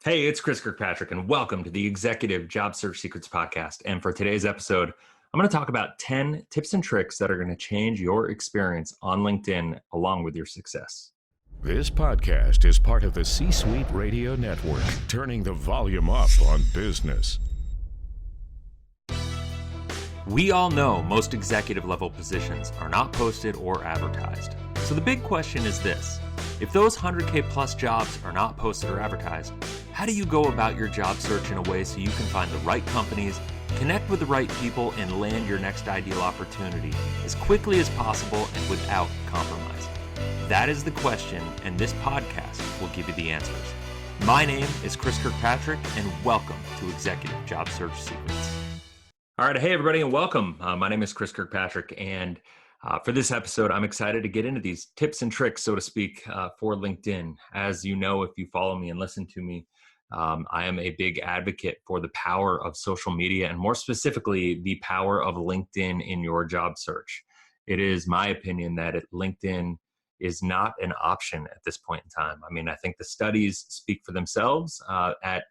Hey, it's Chris Kirkpatrick, and welcome to the Executive Job Search Secrets Podcast. And for today's episode, I'm going to talk about 10 tips and tricks that are going to change your experience on LinkedIn along with your success. This podcast is part of the C-Suite Radio Network, turning the volume up on business. We all know most executive level positions are not posted or advertised. So the big question is this: if those 100K plus jobs are not posted or advertised, how do you go about your job search in a way so you can find the right companies, connect with the right people, and land your next ideal opportunity as quickly as possible and without compromise? That is the question, and this podcast will give you the answers. My name is Chris Kirkpatrick, and welcome to Executive Job Search Secrets. All right, hey everybody, and welcome. My name is Chris Kirkpatrick, and for this episode, I'm excited to get into these tips and tricks, so to speak, for LinkedIn. As you know, if you follow me and listen to me, I am a big advocate for the power of social media, and more specifically, the power of LinkedIn in your job search. It is my opinion that LinkedIn is not an option at this point in time. I mean, I think the studies speak for themselves at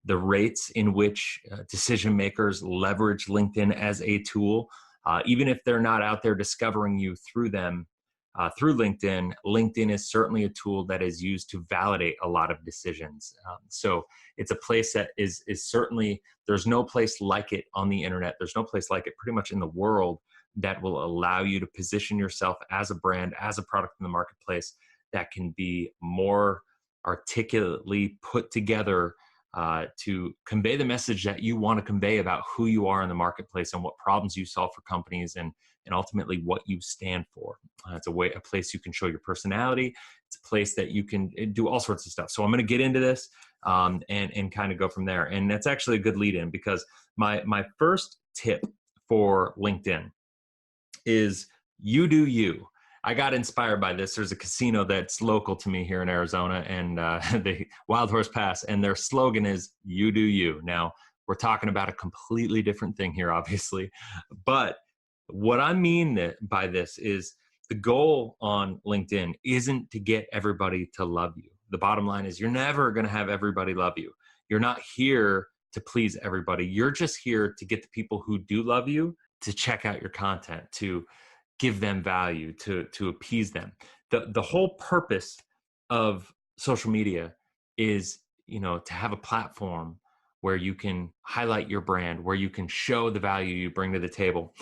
the rates in which decision makers leverage LinkedIn as a tool. Even if they're not out there discovering you through them, through LinkedIn, LinkedIn is certainly a tool that is used to validate a lot of decisions. So it's a place that is certainly, there's no place like it on the internet. There's no place like it pretty much in the world that will allow you to position yourself as a brand, as a product in the marketplace that can be more articulately put together to convey the message that you want to convey about who you are in the marketplace and what problems you solve for companies, and ultimately what you stand for. It's a place you can show your personality. It's a place that you can do all sorts of stuff. So I'm going to get into this and kind of go from there. And that's actually a good lead in, because my first tip for LinkedIn is you do you. I got inspired by this. There's a casino that's local to me here in Arizona, and the Wild Horse Pass, and their slogan is "You do you." Now, we're talking about a completely different thing here, obviously, but what I mean by this is the goal on LinkedIn isn't to get everybody to love you. The bottom line is you're never going to have everybody love you. You're not here to please everybody. You're just here to get the people who do love you to check out your content, to give them value, to appease them. The whole purpose of social media is, to have a platform where you can highlight your brand, where you can show the value you bring to the table.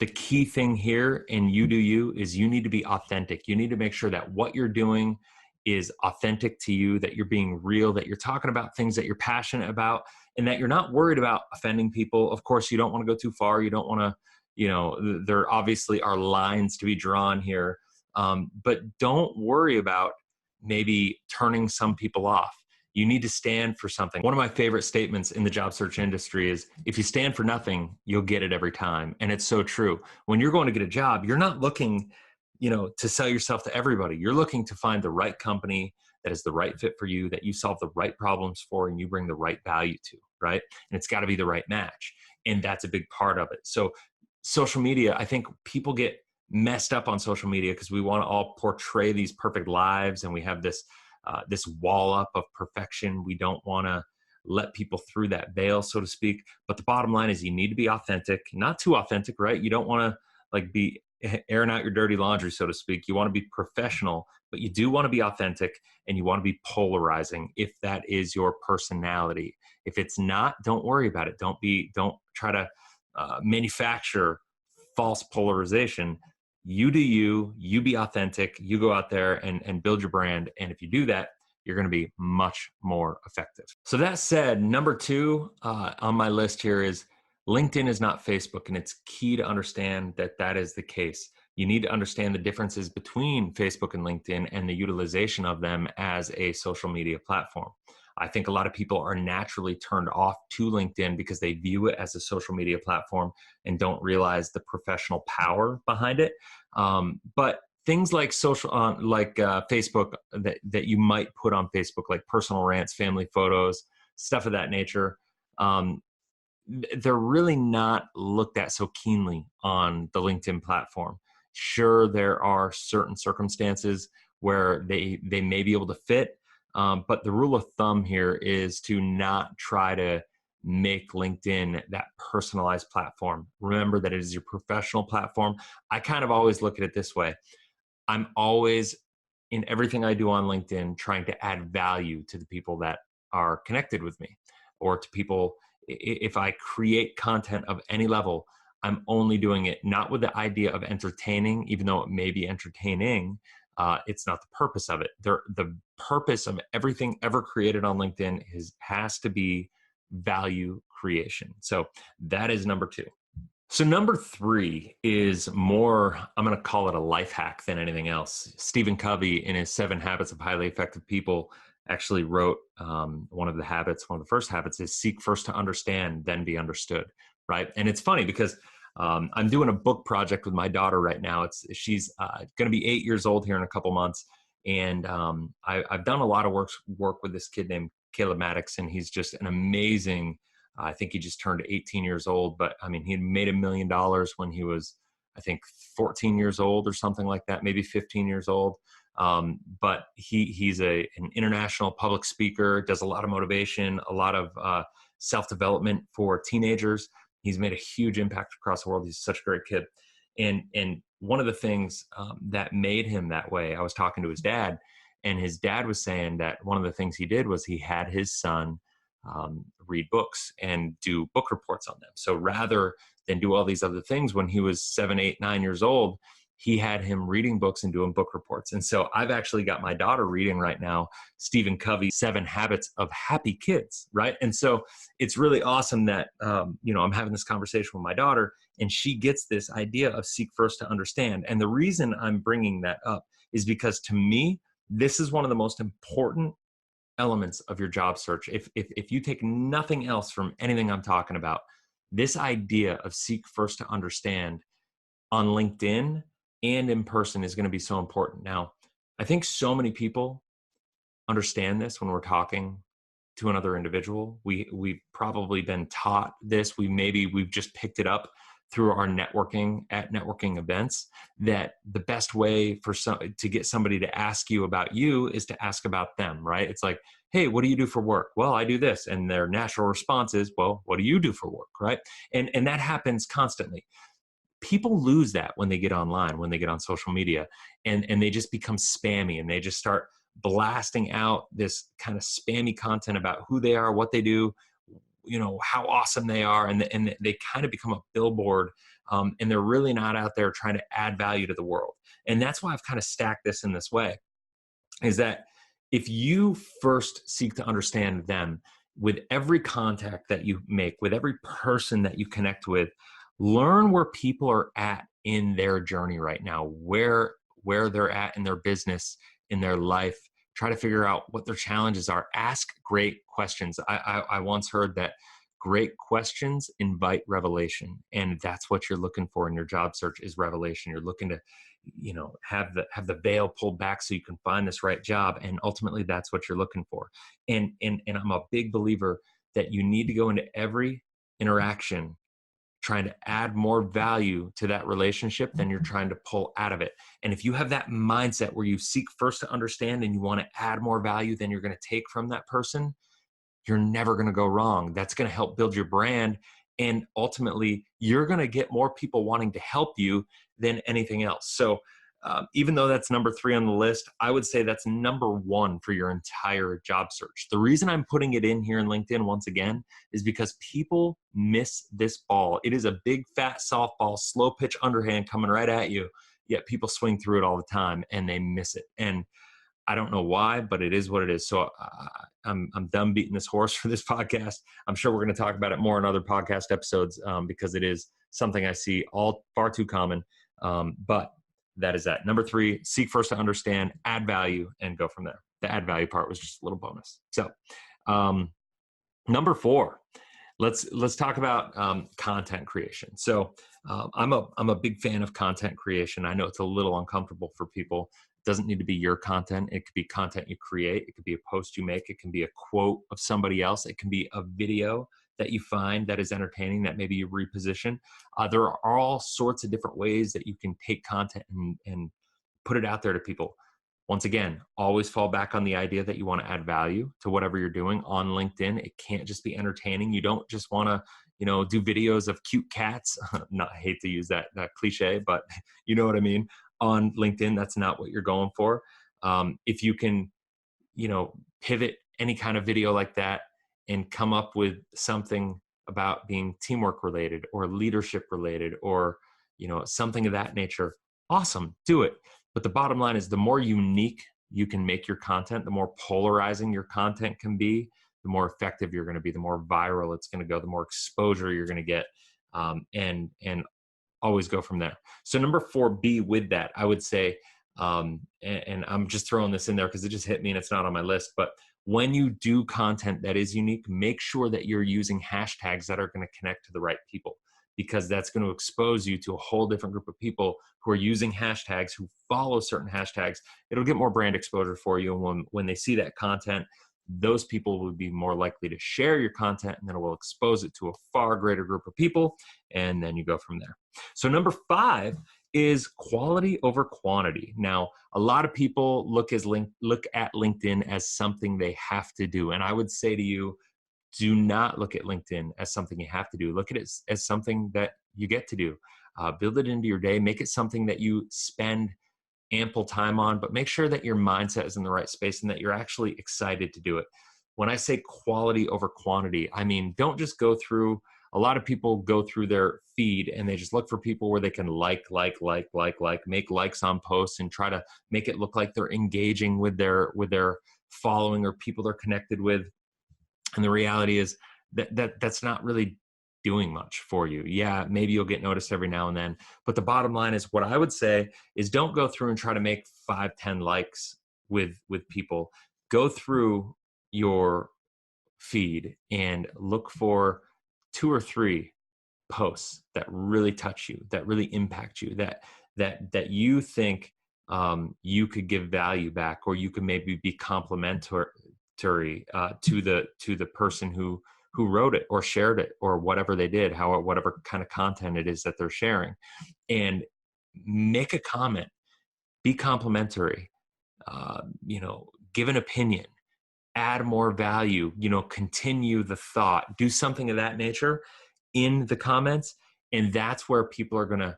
The key thing here in you do you is you need to be authentic. You need to make sure that what you're doing is authentic to you, that you're being real, that you're talking about things that you're passionate about, and that you're not worried about offending people. Of course, you don't want to go too far. You don't want to, there obviously are lines to be drawn here, but don't worry about maybe turning some people off. You need to stand for something. One of my favorite statements in the job search industry is, if you stand for nothing, you'll get it every time. And it's so true. When you're going to get a job, you're not looking, to sell yourself to everybody. You're looking to find the right company that is the right fit for you, that you solve the right problems for, and you bring the right value to, right? And it's got to be the right match. And that's a big part of it. So social media, I think people get messed up on social media because we want to all portray these perfect lives, and we have this wall up of perfection. We don't want to let people through that veil, so to speak. But the bottom line is you need to be authentic, not too authentic, right? You don't want to be airing out your dirty laundry, so to speak. You want to be professional, but you do want to be authentic, and you want to be polarizing if that is your personality. If it's not, don't worry about it. Don't try to manufacture false polarization. You do you be authentic, you go out there and build your brand. And if you do that, you're going to be much more effective. So that said, number 2 on my list here is LinkedIn is not Facebook. And it's key to understand that is the case. You need to understand the differences between Facebook and LinkedIn and the utilization of them as a social media platform. I think a lot of people are naturally turned off to LinkedIn because they view it as a social media platform and don't realize the professional power behind it. But things like Facebook that you might put on Facebook, like personal rants, family photos, stuff of that nature, they're really not looked at so keenly on the LinkedIn platform. Sure, there are certain circumstances where they may be able to fit. But the rule of thumb here is to not try to make LinkedIn that personalized platform. Remember that it is your professional platform. I kind of always look at it this way. I'm always, in everything I do on LinkedIn, trying to add value to the people that are connected with me, or to people. If I create content of any level, I'm only doing it not with the idea of entertaining, even though it may be entertaining. It's not the purpose of it. The purpose of everything ever created on LinkedIn has to be value creation. So that is number 2. So number 3 is more, I'm going to call it a life hack than anything else. Stephen Covey, in his 7 Habits of Highly Effective People, actually wrote one of the first habits is seek first to understand, then be understood, right? And it's funny because I'm doing a book project with my daughter right now. She's going to be 8 years old here in a couple months. And I've done a lot of work with this kid named Caleb Maddox, and he's just an amazing, I think he just turned 18 years old, but I mean, he made $1 million when he was, I think, 14 years old or something like that, maybe 15 years old. But he's an international public speaker, does a lot of motivation, a lot of self-development for teenagers. He's made a huge impact across the world. He's such a great kid. And one of the things that made him that way, I was talking to his dad, and his dad was saying that one of the things he did was he had his son read books and do book reports on them. So rather than do all these other things, when he was 7, 8, 9 years old, he had him reading books and doing book reports. And so I've actually got my daughter reading right now Stephen Covey's 7 Habits of Happy Kids, right? And so it's really awesome that I'm having this conversation with my daughter, and she gets this idea of seek first to understand. And the reason I'm bringing that up is because, to me, this is one of the most important elements of your job search. If you take nothing else from anything I'm talking about, this idea of seek first to understand on LinkedIn and in person is going to be so important. Now, I think so many people understand this when we're talking to another individual. We've probably been taught this. We've just picked it up through our networking at networking events, that the best way to get somebody to ask you about you is to ask about them, right? It's like, hey, what do you do for work? Well, I do this. And their natural response is, well, what do you do for work, right? And that happens constantly. People lose that when they get online, when they get on social media, and they just become spammy, and they just start blasting out this kind of spammy content about who they are, what they do, how awesome they are. And they kind of become a billboard, and they're really not out there trying to add value to the world. And that's why I've kind of stacked this in this way, is that if you first seek to understand them, with every contact that you make, with every person that you connect with, learn where people are at in their journey right now, where they're at in their business, in their life. Try to figure out what their challenges are. Ask great questions. I once heard that great questions invite revelation, and that's what you're looking for in your job search, is revelation. You're looking to, have the veil pulled back so you can find this right job, and ultimately that's what you're looking for. And I'm a big believer that you need to go into every interaction trying to add more value to that relationship than you're trying to pull out of it. And if you have that mindset where you seek first to understand and you want to add more value than you're going to take from that person, you're never going to go wrong. That's going to help build your brand. And ultimately, you're going to get more people wanting to help you than anything else. So even though that's number 3 on the list, I would say that's number 1 for your entire job search. The reason I'm putting it in here in LinkedIn once again is because people miss this ball. It is a big fat softball, slow pitch underhand coming right at you, yet people swing through it all the time and they miss it. And I don't know why, but it is what it is. So I'm done beating this horse for this podcast. I'm sure we're going to talk about it more in other podcast episodes, because it is something I see far too common. But that is that. Number 3, seek first to understand, add value, and go from there. The add value part was just a little bonus. So number 4, let's talk about content creation. So I'm a big fan of content creation. I know it's a little uncomfortable for people. It doesn't need to be your content. It could be content you create. It could be a post you make. It can be a quote of somebody else. It can be a video that you find that is entertaining that maybe you reposition. There are all sorts of different ways that you can take content and put it out there to people. Once again, always fall back on the idea that you want to add value to whatever you're doing on LinkedIn. It can't just be entertaining. You don't just want to, do videos of cute cats. Not I hate to use that cliche, but you know what I mean. On LinkedIn, that's not what you're going for. If you can, pivot any kind of video like that and come up with something about being teamwork related or leadership related or, something of that nature, awesome, do it. But the bottom line is the more unique you can make your content, the more polarizing your content can be, the more effective you're going to be, the more viral it's going to go, the more exposure you're going to get, and always go from there. So number 4B with that, I would say, and I'm just throwing this in there because it just hit me and it's not on my list, but when you do content that is unique, make sure that you're using hashtags that are going to connect to the right people, because that's going to expose you to a whole different group of people who are using hashtags, who follow certain hashtags. It'll get more brand exposure for you. And when they see that content, those people will be more likely to share your content, and then it will expose it to a far greater group of people. And then you go from there. So number 5 is quality over quantity. Now, a lot of people look at LinkedIn as something they have to do. And I would say to you, do not look at LinkedIn as something you have to do. Look at it as something that you get to do. Build it into your day. Make it something that you spend ample time on, but make sure that your mindset is in the right space and that you're actually excited to do it. When I say quality over quantity, I mean, don't just go through. A lot of people go through their feed and they just look for people where they can like, make likes on posts and try to make it look like they're engaging with their following or people they're connected with. And the reality is that's not really doing much for you. Yeah, maybe you'll get noticed every now and then, but the bottom line is, what I would say is, don't go through and try to make 5-10 likes with people. Go through your feed and look for 2 or 3 posts that really touch you, that really impact you, that you think you could give value back, or you could maybe be complimentary to the person who wrote it or shared it or whatever they did, whatever kind of content it is that they're sharing, and make a comment, be complimentary, give an opinion, add more value, continue the thought, do something of that nature in the comments. And that's where people are going to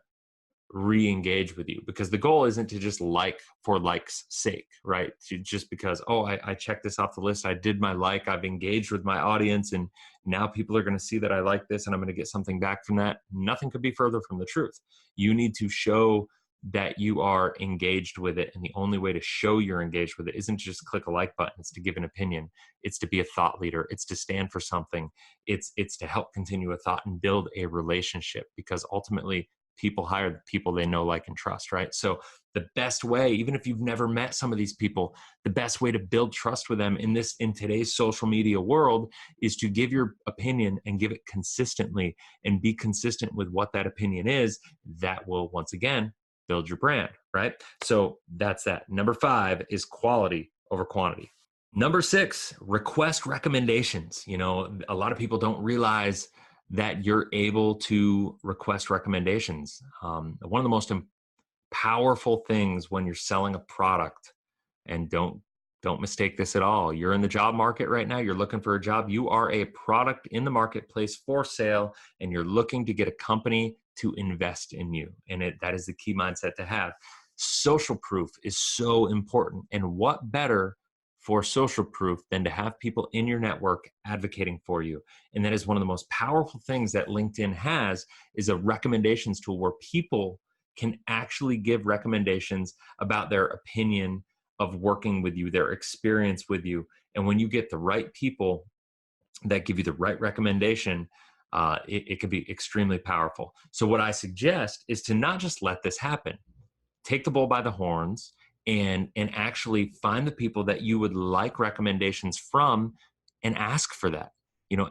re-engage with you, because the goal isn't to just like for like's sake, right? Just because, I checked this off the list, I did my like, I've engaged with my audience, and now people are going to see that I like this and I'm going to get something back from that. Nothing could be further from the truth. You need to show that you are engaged with it, and the only way to show you're engaged with it isn't just click a like button. It's to give an opinion. It's to be a thought leader. It's to stand for something. It's to help continue a thought and build a relationship, because ultimately people hire the people they know, like, and trust, right? So the best way, even if you've never met some of these people, the best way to build trust with them in today's social media world is to give your opinion and give it consistently, and be consistent with what that opinion is. That will, once again, build your brand, right? So that's that. Number 5 is quality over quantity. Number 6, request recommendations. A lot of people don't realize that you're able to request recommendations. One of the most powerful things when you're selling a product, and don't mistake this at all. You're in the job market right now. You're looking for a job. You are a product in the marketplace for sale, and you're looking to get a company to invest in you. And that is the key mindset to have. Social proof is so important. And what better for social proof than to have people in your network advocating for you? And that is one of the most powerful things that LinkedIn has, is a recommendations tool where people can actually give recommendations about their opinion of working with you, their experience with you. And when you get the right people that give you the right recommendation, it can be extremely powerful. So what I suggest is to not just let this happen. Take the bull by the horns and actually find the people that you would like recommendations from, and ask for that.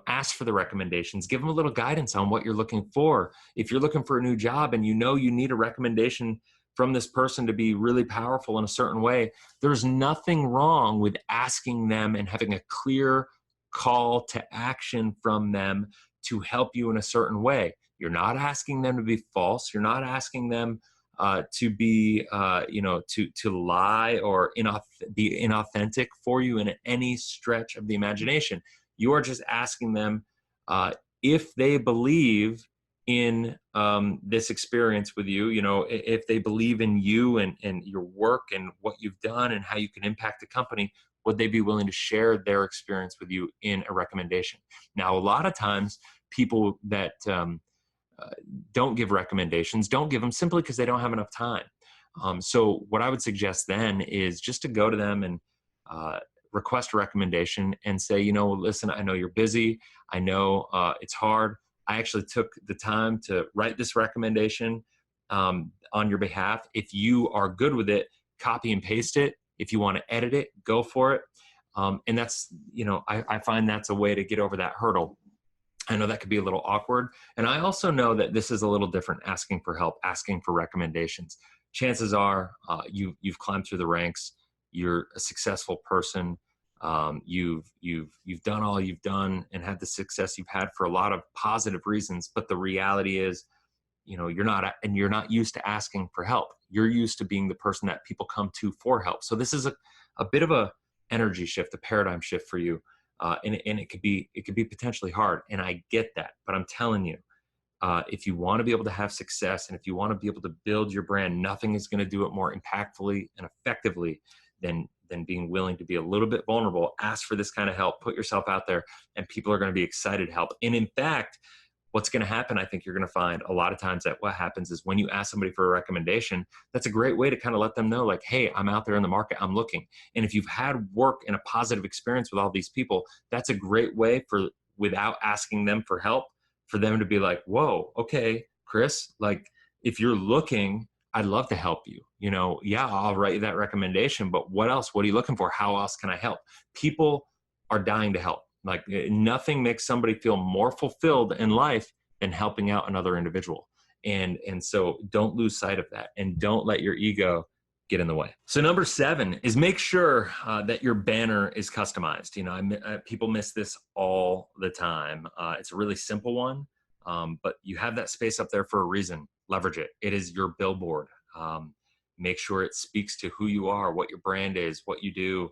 Ask for the recommendations. Give them a little guidance on what you're looking for. If you're looking for a new job and you need a recommendation from this person to be really powerful in a certain way, there's nothing wrong with asking them and having a clear call to action from them to help you in a certain way. You're not asking them to be false. You're not asking them to be, to lie or be inauthentic for you in any stretch of the imagination. You are just asking them if they believe in this experience with you, if they believe in you and your work and what you've done and how you can impact the company, would they be willing to share their experience with you in a recommendation? Now, a lot of times people that don't give recommendations, don't give them simply because they don't have enough time. So what I would suggest then is just to go to them and request a recommendation and say, listen, I know you're busy. I know it's hard. I actually took the time to write this recommendation on your behalf. If you are good with it, copy and paste it. If you want to edit it, go for it. And that's, I find that's a way to get over that hurdle. I know that could be a little awkward. And I also know that this is a little different, asking for help, asking for recommendations. Chances are you've climbed through the ranks. You're a successful person. You've done all you've done and had the success you've had for a lot of positive reasons. But the reality is, you're not used to asking for help. You're used to being the person that people come to for help. So this is a bit of a energy shift, a paradigm shift for you. And it could be potentially hard. And I get that, but I'm telling you, if you want to be able to have success and if you want to be able to build your brand, nothing is going to do it more impactfully and effectively than being willing to be a little bit vulnerable, ask for this kind of help, put yourself out there, and people are going to be excited to help. And in fact, what's going to happen, I think you're going to find a lot of times that what happens is when you ask somebody for a recommendation, that's a great way to kind of let them know, like, hey, I'm out there in the market, I'm looking. And if you've had work and a positive experience with all these people, that's a great way for, without asking them for help, for them to be like, whoa, okay, Chris, like if you're looking, I'd love to help you. Yeah, I'll write you that recommendation, but what else? What are you looking for? How else can I help? People are dying to help. Like nothing makes somebody feel more fulfilled in life than helping out another individual. And so don't lose sight of that, and don't let your ego get in the way. So number 7 is make sure that your banner is customized. People miss this all the time. It's a really simple one, but you have that space up there for a reason. Leverage it. It is your billboard. Make sure it speaks to who you are, what your brand is, what you do.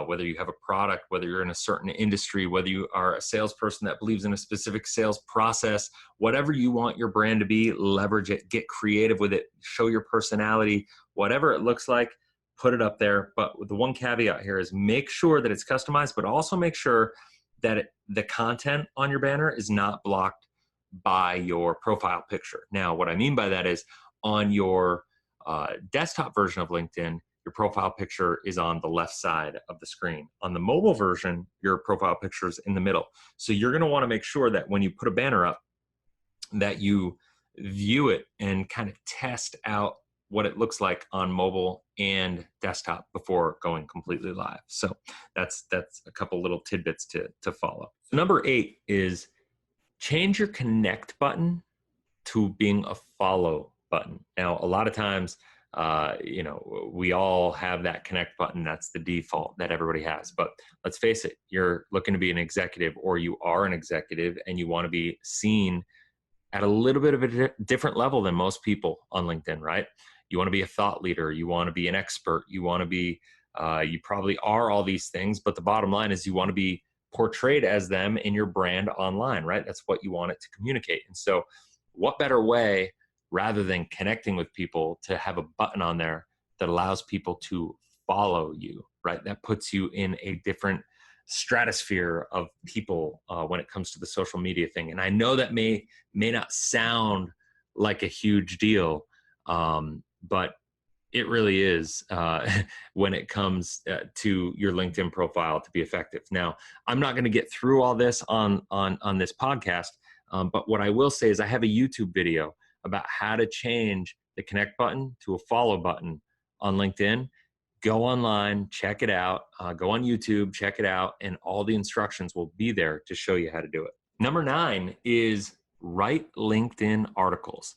Whether you have a product, whether you're in a certain industry, whether you are a salesperson that believes in a specific sales process, whatever you want your brand to be, leverage it, get creative with it, show your personality, whatever it looks like, put it up there. But the one caveat here is make sure that it's customized, but also make sure that the content on your banner is not blocked by your profile picture. Now, what I mean by that is on your desktop version of LinkedIn, your profile picture is on the left side of the screen. On the mobile version, your profile picture is in the middle. So you're going to want to make sure that when you put a banner up, that you view it and kind of test out what it looks like on mobile and desktop before going completely live. So that's a couple little tidbits to follow. Number 8 is change your connect button to being a follow button. Now, a lot of times, we all have that connect button. That's the default that everybody has. But let's face it, you're looking to be an executive, or you are an executive, and you want to be seen at a little bit of a different level than most people on LinkedIn, right? You want to be a thought leader. You want to be an expert. You want to be, you probably are all these things, but the bottom line is you want to be portrayed as them in your brand online, right? That's what you want it to communicate. And so what better way, rather than connecting with people, to have a button on there that allows people to follow you, right? That puts you in a different stratosphere of people when it comes to the social media thing. And I know that may not sound like a huge deal, but it really is when it comes to your LinkedIn profile to be effective. Now, I'm not going to get through all this on this podcast, but what I will say is I have a YouTube video about how to change the connect button to a follow button on LinkedIn. Go online, check it out. Go on YouTube, check it out, and all the instructions will be there to show you how to do it. Number 9 is write LinkedIn articles.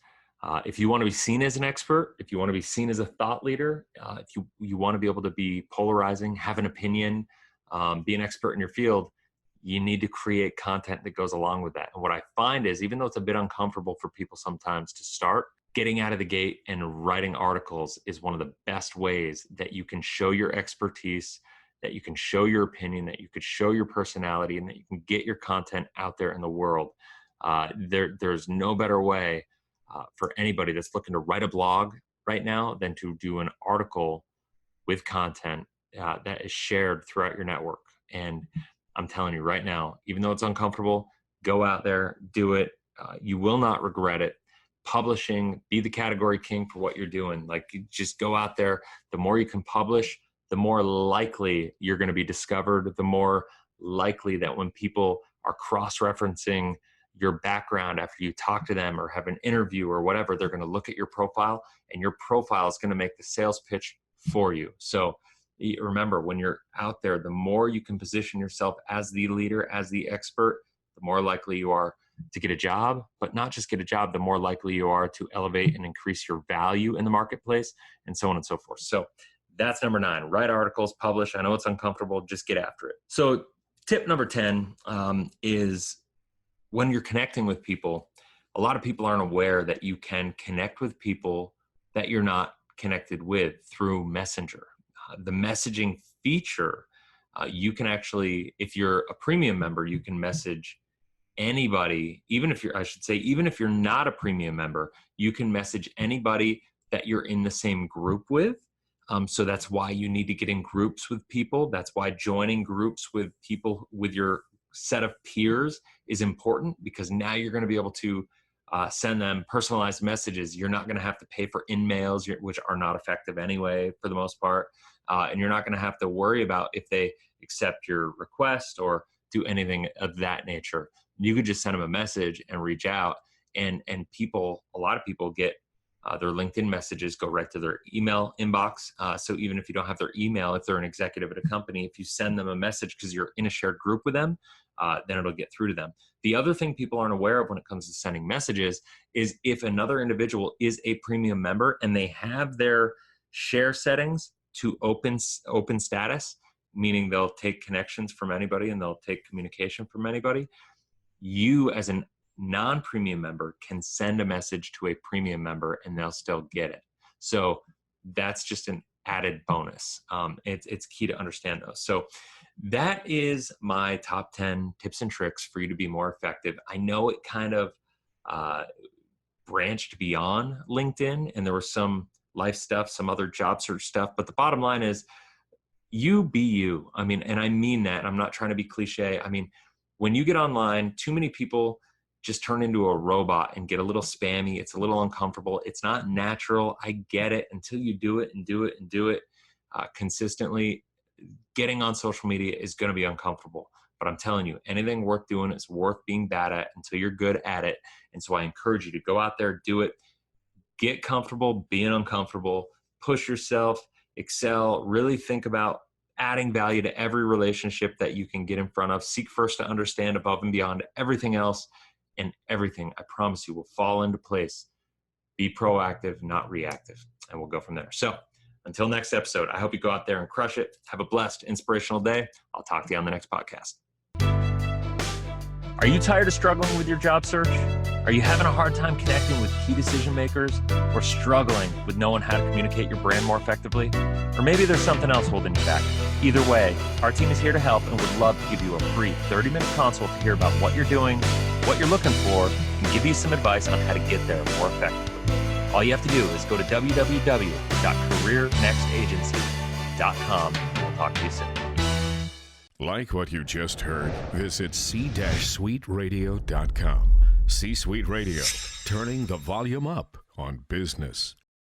If you want to be seen as an expert, if you want to be seen as a thought leader, if you want to be able to be polarizing, have an opinion, be an expert in your field, you need to create content that goes along with that. And what I find is, even though it's a bit uncomfortable for people sometimes to start, getting out of the gate and writing articles is one of the best ways that you can show your expertise, that you can show your opinion, that you could show your personality, and that you can get your content out there in the world. There's no better way for anybody that's looking to write a blog right now than to do an article with content that is shared throughout your network. And I'm telling you right now, even though it's uncomfortable, go out there, do it. You will not regret it. Publishing, be the category king for what you're doing. Like, you just go out there. The more you can publish, the more likely you're going to be discovered, the more likely that when people are cross-referencing your background after you talk to them or have an interview or whatever, they're going to look at your profile, and your profile is going to make the sales pitch for you. So remember, when you're out there, the more you can position yourself as the leader, as the expert, the more likely you are to get a job, but not just get a job, the more likely you are to elevate and increase your value in the marketplace, and so on and so forth. So that's number 9, write articles, publish. I know it's uncomfortable, just get after it. So tip number 10 is when you're connecting with people, a lot of people aren't aware that you can connect with people that you're not connected with through Messenger. The messaging feature, you can actually, if you're a premium member, you can message anybody, even if you're not a premium member, you can message anybody that you're in the same group with. So that's why you need to get in groups with people. That's why joining groups with people with your set of peers is important, because now you're going to be able to send them personalized messages. You're not going to have to pay for in-mails, which are not effective anyway for the most part. And you're not going to have to worry about if they accept your request or do anything of that nature. You could just send them a message and reach out, and a lot of people get their LinkedIn messages go right to their email inbox. So even if you don't have their email, if they're an executive at a company, if you send them a message because you're in a shared group with them, then it'll get through to them. The other thing people aren't aware of when it comes to sending messages is if another individual is a premium member and they have their share settings to open status, meaning they'll take connections from anybody and they'll take communication from anybody, you as a non-premium member can send a message to a premium member and they'll still get it. So that's just an added bonus. It's key to understand those. So that is my top 10 tips and tricks for you to be more effective. I know it kind of branched beyond LinkedIn, and there was some life stuff, some other job search stuff, but the bottom line is you be you. I mean, and I mean that. I'm not trying to be cliche. I mean, when you get online, too many people just turn into a robot and get a little spammy. It's a little uncomfortable. It's not natural. I get it. Until you do it and do it and do it consistently, getting on social media is going to be uncomfortable. But I'm telling you, anything worth doing is worth being bad at until you're good at it. And so I encourage you to go out there, do it, get comfortable being uncomfortable, push yourself, excel, really think about adding value to every relationship that you can get in front of. Seek first to understand above and beyond everything else, and everything, I promise you, will fall into place. Be proactive, not reactive, and we'll go from there. So until next episode, I hope you go out there and crush it. Have a blessed, inspirational day. I'll talk to you on the next podcast. Are you tired of struggling with your job search? Are you having a hard time connecting with key decision makers, or struggling with knowing how to communicate your brand more effectively? Or maybe there's something else holding you back. Either way, our team is here to help and would love to give you a free 30-minute consult to hear about what you're doing, what you're looking for, and give you some advice on how to get there more effectively. All you have to do is go to www.careernextagency.com, and we'll talk to you soon. Like what you just heard? Visit c-suiteradio.com. C-Suite Radio, turning the volume up on business.